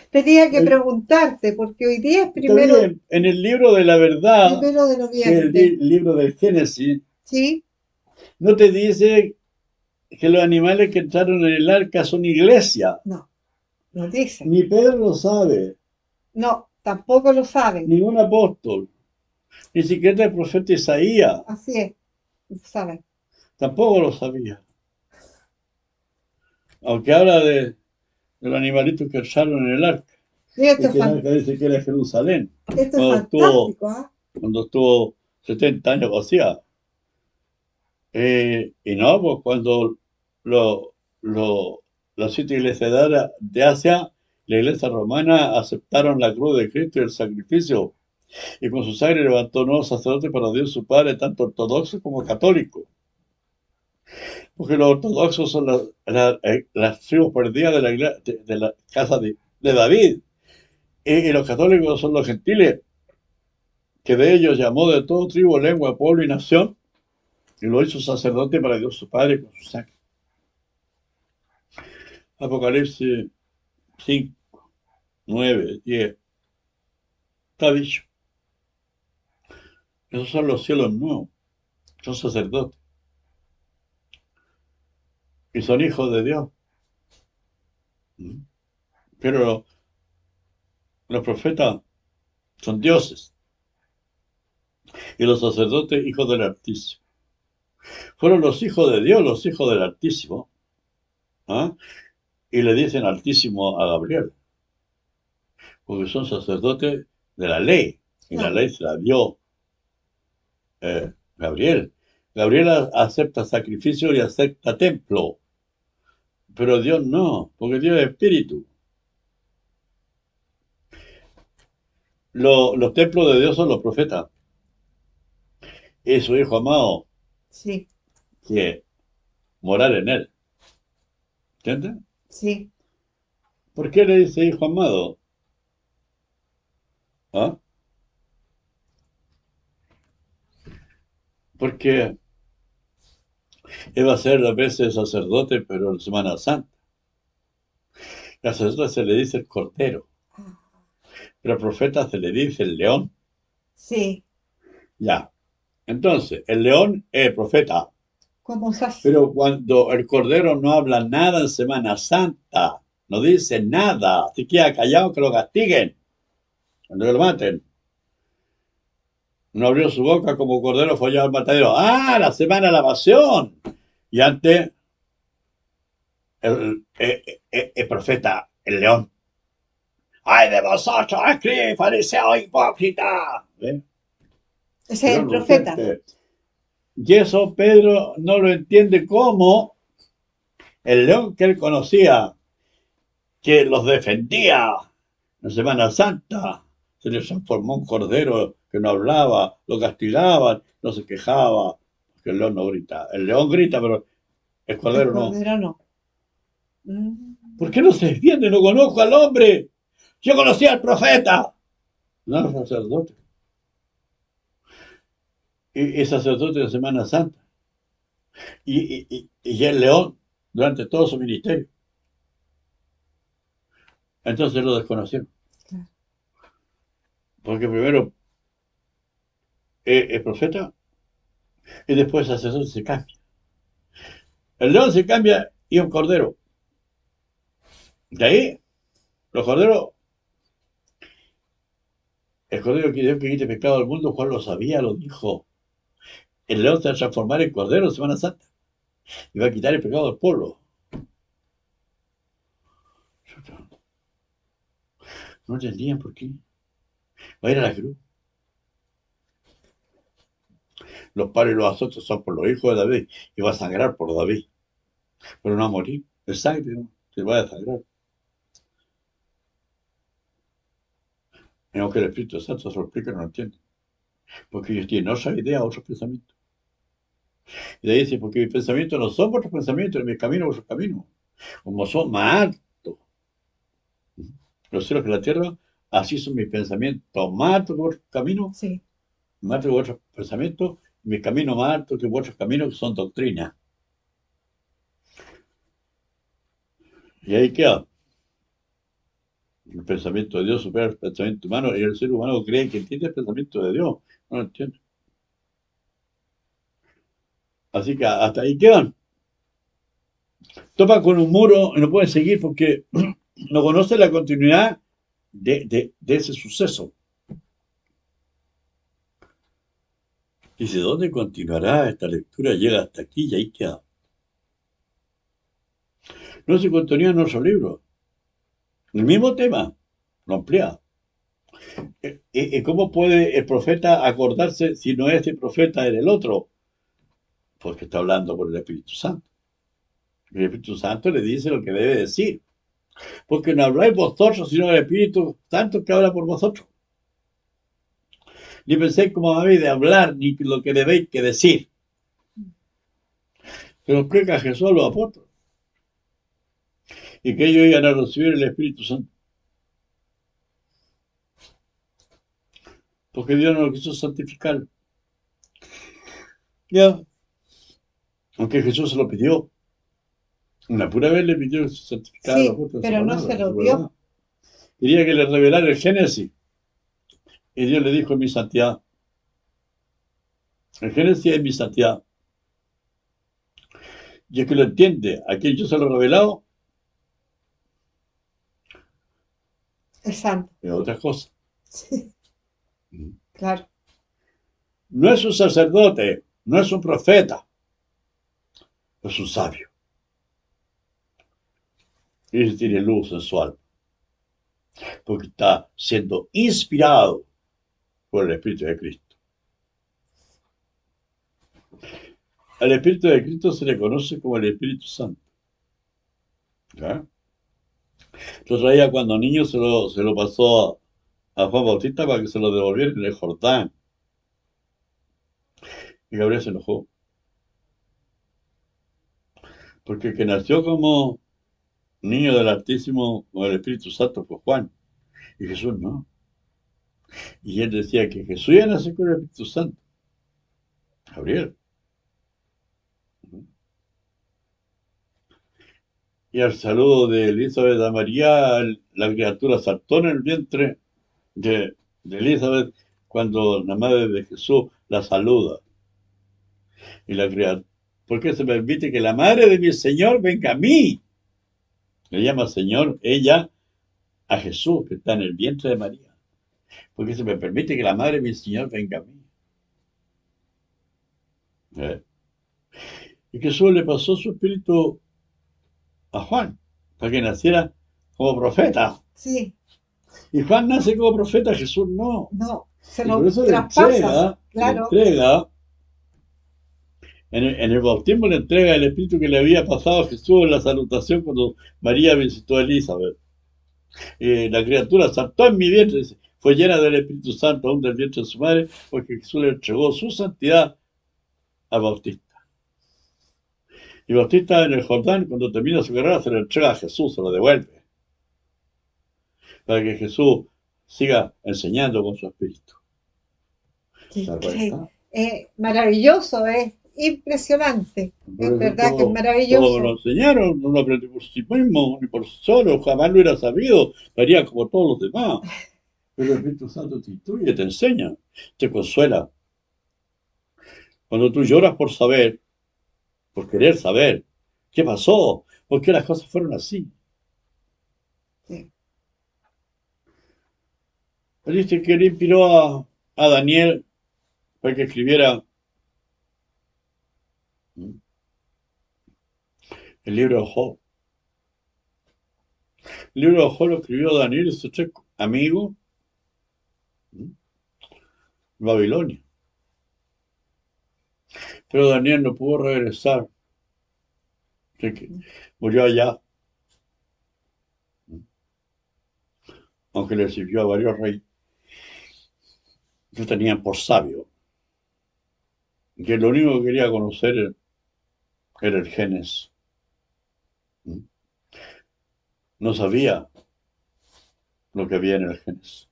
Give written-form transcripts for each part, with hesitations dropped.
tenía que Eh, preguntarte, porque hoy día es Está bien, en el libro de la verdad, primero de que es el noviembre. libro del Génesis, ¿Sí? no te dice que los animales que entraron en el arca son iglesia. No, no dice. Ni Pedro lo sabe, No, tampoco lo saben. ningún apóstol, ni siquiera el profeta Isaías, Así es, no saben. tampoco lo sabía. Aunque habla de los animalitos que entraron en el arca, Y esto y es, que el arca dice que era Jerusalén, esto es cuando estuvo, fantástico, ¿ah? cuando estuvo 70 años vacía. Y no, pues cuando lo, lo- las siete iglesias de Asia, la iglesia romana aceptaron la cruz de Cristo y el sacrificio, y con su sangre levantó nuevos sacerdotes para Dios su Padre, tanto ortodoxos como católicos. Porque los ortodoxos son las tribus perdidas de la casa de David, y los católicos son los gentiles, que de ellos llamó de todo tribu, lengua, pueblo y nación, y lo hizo sacerdote para Dios su Padre con su sangre. Apocalipsis 5, 9, 10. Está dicho. Esos son los cielos nuevos. Son sacerdotes. Y son hijos de Dios. Pero los profetas son dioses. Y los sacerdotes hijos del Altísimo. Fueron los hijos de Dios, los hijos del Altísimo. ¿Ah? Y le dicen Altísimo a Gabriel. Porque son sacerdotes de la ley. Y la Claro. ley se la dio Gabriel. Gabriel acepta sacrificio y acepta templo. Pero Dios no, porque Dios es espíritu. Los templos de Dios son los profetas. Es su hijo amado Sí, que morar en él. ¿Entiendes? sí. ¿Por qué le dice hijo amado? ¿Ah? Porque él va a ser a veces sacerdote, pero en Semana Santa. Al sacerdote se le dice el cordero, pero al profeta se le dice el león. Sí, Ya. Entonces, el león es el profeta, como pero cuando el cordero no habla nada en Semana Santa, no dice nada, se queda callado que lo castiguen, cuando lo maten. No abrió su boca como cordero follado al matadero. ¡Ah! La semana de la pasión. Y antes, el profeta, el león. ¡Ay de vosotros, escribís, fariseos hipócritas! ¿Eh? ese es Pero el no profeta. siente. Y eso Pedro no lo entiende como el león que él conocía, que los defendía en Semana Santa. Se les transformó un cordero que no hablaba, lo castigaban, no se quejaba, porque el león no grita. El león grita, pero el El cordero no. cordero no. ¿Por Mm. qué no se defiende? No conozco al hombre. Yo conocía al profeta. No, el sacerdote. Y sacerdote de Semana Santa. Y el león durante todo su ministerio. Entonces lo desconocieron. Claro. Porque primero es profeta y después el sacerdote se cambia. El león se cambia y un cordero. De ahí, los corderos, el cordero que Dios que quite pecado del mundo, Juan lo sabía, lo dijo. El león se va a transformar en cordero en Semana Santa y va a quitar el pecado del pueblo. No entendían por qué. Va a ir a la cruz. Los palos y los azotes son por los hijos de David y va a sangrar por David. Pero no va a morir. El sangre no se va a sangrar. Y aunque el Espíritu Santo se lo explica, no lo entiende. Porque ellos tienen otra idea, otros pensamientos. Y de ahí dice, porque mis pensamientos no son vuestros pensamientos, ni mis caminos vuestros caminos. Como son más altos los cielos que la tierra, así son mis pensamientos más altos que vuestros caminos, Sí. más altos que vuestros pensamientos, y mis caminos más altos que vuestros caminos, que son doctrina. Y ahí queda. El pensamiento de Dios supera el pensamiento humano y el ser humano cree que entiende el pensamiento de Dios. No lo entiende. Así que hasta ahí quedan. Topa con un muro y no pueden seguir porque no conoce la continuidad de ese suceso. Dice, ¿dónde continuará esta lectura? Llega hasta aquí y ahí queda. No se continúa en otro libro. El mismo tema, lo amplía. ¿Cómo puede el profeta acordarse si no es el profeta en el otro? Porque está hablando por el Espíritu Santo. El Espíritu Santo le dice lo que debe decir. Porque no habláis vosotros, sino el Espíritu Santo que habla por vosotros. Ni penséis cómo habéis de hablar, ni lo que debéis que decir. Se lo explica Jesús a los apóstoles. Y que ellos iban a recibir el Espíritu Santo. Porque Dios no lo quiso santificar. Ya, aunque Jesús se lo pidió. Una pura vez le pidió que se santificara la Sí, puerta de su pero no palabra, se de su lo verdad. dio. Quería que le revelara el Génesis. Y Dios le dijo en mi santidad. El Génesis es mi santidad. Y es que lo entiende. A quien yo se lo he revelado Es santo. es otra cosa. Sí, claro. No es un sacerdote, no es un profeta, es un sabio. Y ese tiene luz en su alma, porque está siendo inspirado por el Espíritu de Cristo. Al Espíritu de Cristo se le conoce como el Espíritu Santo. ¿Ya? Lo traía cuando niño, se lo pasó a Juan Bautista para que se lo devolviera en el Jordán. Y Gabriel se enojó, porque el que nació como niño del Altísimo con el Espíritu Santo fue Juan, y Jesús no. Y él decía que Jesús ya nació con el Espíritu Santo. Gabriel. Y al saludo de Elizabeth a María, la criatura saltó en el vientre de Elizabeth cuando la madre de Jesús la saluda. Y la criatura, ¿por qué se permite que la madre de mi Señor venga a mí? Le llama Señor ella a Jesús que está en el vientre de María. ¿Por qué se me permite que la madre de mi Señor venga a mí? ¿Eh? Y Jesús le pasó su espíritu a Juan para que naciera como profeta. Sí, Y Juan nace como profeta, Jesús no. no, se Y por lo eso traspasa. le Claro. entrega, en el bautismo le entrega el espíritu que le había pasado a Jesús en la salutación cuando María visitó a Elizabeth. La criatura saltó en mi vientre, dice, fue llena del Espíritu Santo aún del vientre de su madre, porque Jesús le entregó su santidad a Bautista. Y Bautista en el Jordán, cuando termina su carrera, se lo entrega a Jesús, se lo devuelve, para que Jesús siga enseñando con su espíritu. ¿Se da cuenta? Maravilloso, es impresionante. Por Es eso verdad que es todo me lo maravilloso. enseñaron, no lo aprendí por sí mismo, ni por sí solo, jamás lo hubiera sabido, haría como todos los demás. Pero el Espíritu Santo te instruye, te enseña, te consuela. Cuando tú lloras por saber, por querer saber qué pasó, por qué las cosas fueron así. Sí. Él dice que él inspiró a Daniel para que escribiera el libro de Job. El libro de Job lo escribió Daniel y sus tres amigos en Babilonia. Pero Daniel no pudo regresar, así que murió allá, aunque le sirvió a varios reyes que tenían por sabio, que lo único que quería conocer era el Génesis. No sabía lo que había en el Génesis.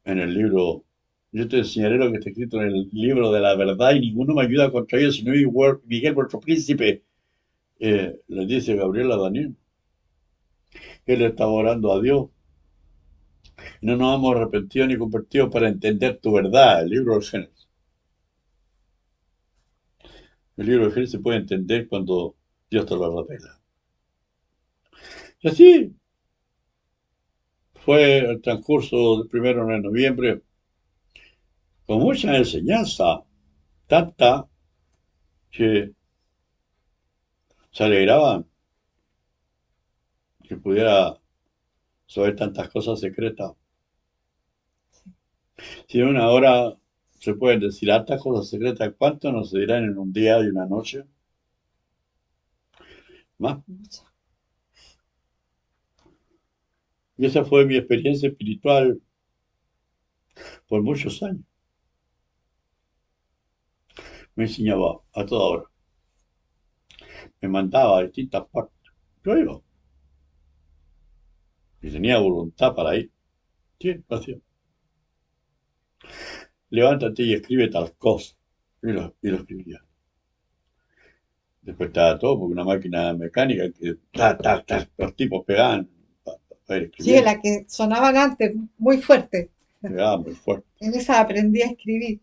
En el libro, yo te enseñaré lo que está escrito en el libro de la verdad y ninguno me ayuda contra ellos, sino Miguel, vuestro príncipe, le dice Gabriel a Daniel. Él estaba orando a Dios. No nos hemos arrepentido ni convertido para entender tu verdad, el libro del Génesis. El libro del Génesis se puede entender cuando Dios te lo revela. Y así fue el transcurso del 1 de noviembre, con mucha enseñanza, tanta que se alegraban que pudiera saber tantas cosas secretas. Si en una hora se pueden decir tantas cosas secretas, ¿cuánto nos se dirán en un día y una noche? Más. Mucha. Y esa fue mi experiencia espiritual por muchos años. Me enseñaba a toda hora. Me mandaba a distintas partes. Yo iba. Y tenía voluntad para ir. Sí, lo hacía. Levántate y escribe tal cosa. Y lo escribía. Después estaba todo porque una máquina mecánica que los tipos para ir Sí, escribiendo. la que sonaban antes, muy fuerte. Pegaban muy fuerte. En esa aprendí a escribir.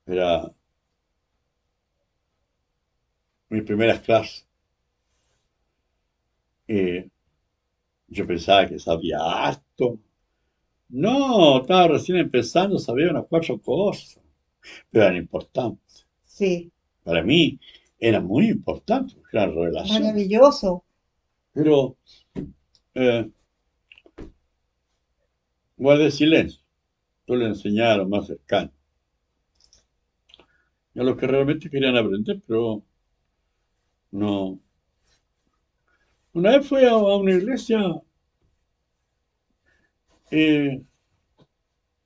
Era mis primeras clases. Eh, yo pensaba que sabía harto. No, estaba recién empezando, sabía unas 4 cosas, pero eran importantes. Sí, Para mí eran muy importantes, porque eran revelaciones. maravilloso. Pero eh, guardé silencio. Yo le enseñaba a los más cercanos, a los que realmente querían aprender, pero no. Una vez fui a una iglesia y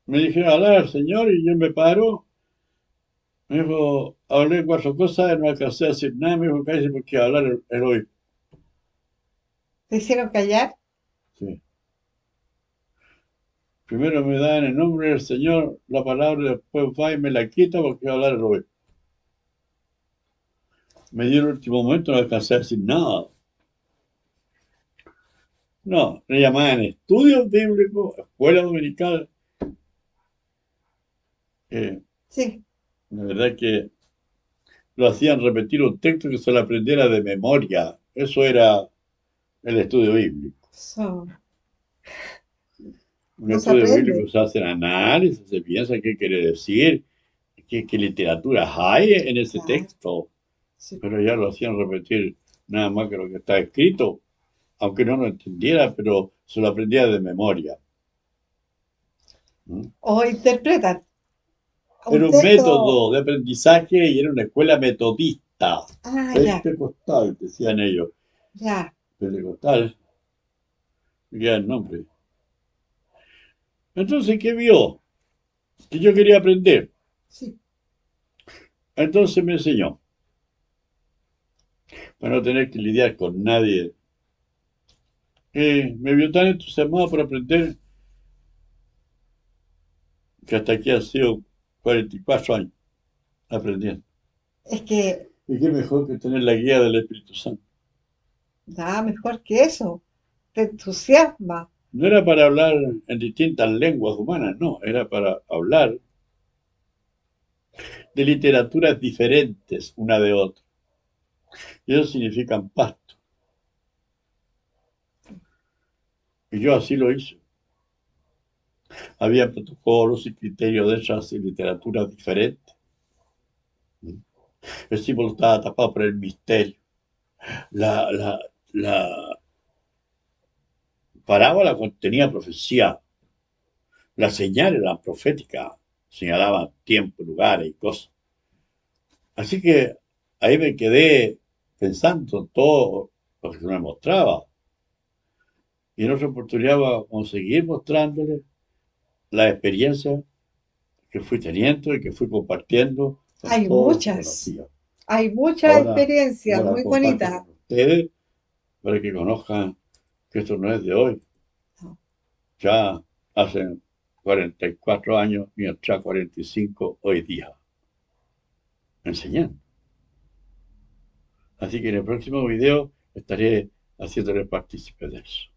me dijeron hablar al Señor y yo me paro. Me dijo, hablé 4 cosas, no alcancé a decir nada. Me dijo, cállese porque iba a hablar el hoy. ¿Te hicieron callar? Sí. Primero me da en el nombre del Señor la palabra, después va y me la quita porque iba a hablar el hoy. Me dio el último momento, no alcancé a decir nada. No, le llamaban estudios bíblicos, escuela dominical. Eh, Sí. la verdad que lo hacían repetir un texto que se lo aprendiera de memoria. Eso era el estudio bíblico. Eso Un no se estudio aprende. bíblico se hace análisis, se piensa qué quiere decir, qué literaturas hay en ese Claro. texto, Sí. pero ya lo hacían repetir nada más que lo que está escrito, aunque no lo entendiera, pero se lo aprendía de memoria. ¿Mm? O interpretan un Era un texto. método de aprendizaje y era una escuela metodista, Ah, ya, pentecostal, decían ellos. ya. Pentecostal, me queda el nombre. Entonces, ¿qué vio? Que yo quería aprender. Sí. Entonces me enseñó, para no tener que lidiar con nadie. Me vio tan entusiasmado por aprender que hasta aquí han sido 44 años aprendiendo. Es que Y qué mejor que tener la guía del Espíritu Santo. nada mejor que eso. Te entusiasma. No era para hablar en distintas lenguas humanas, no, era para hablar de literaturas diferentes una de otra. Y eso significa pasto. Y yo así lo hice. Había protocolos y criterios de esas literaturas diferentes. El símbolo estaba tapado por el misterio. La, la, la parábola contenía profecía. Las señales eran proféticas, señalaban tiempo, lugares y cosas. Así que ahí me quedé pensando en todo lo que se me mostraba. Y en otra oportunidad vamos a seguir mostrándole la experiencia que fui teniendo y que fui compartiendo con Hay todos los que muchas. conocía. Hay muchas Ahora, experiencias ahora muy comparto bonitas. con ustedes para que conozcan que esto no es de hoy. Ya hace 44 años, mientras 45 hoy día, enseñando. Así que en el próximo video estaré haciéndoles partícipes de eso.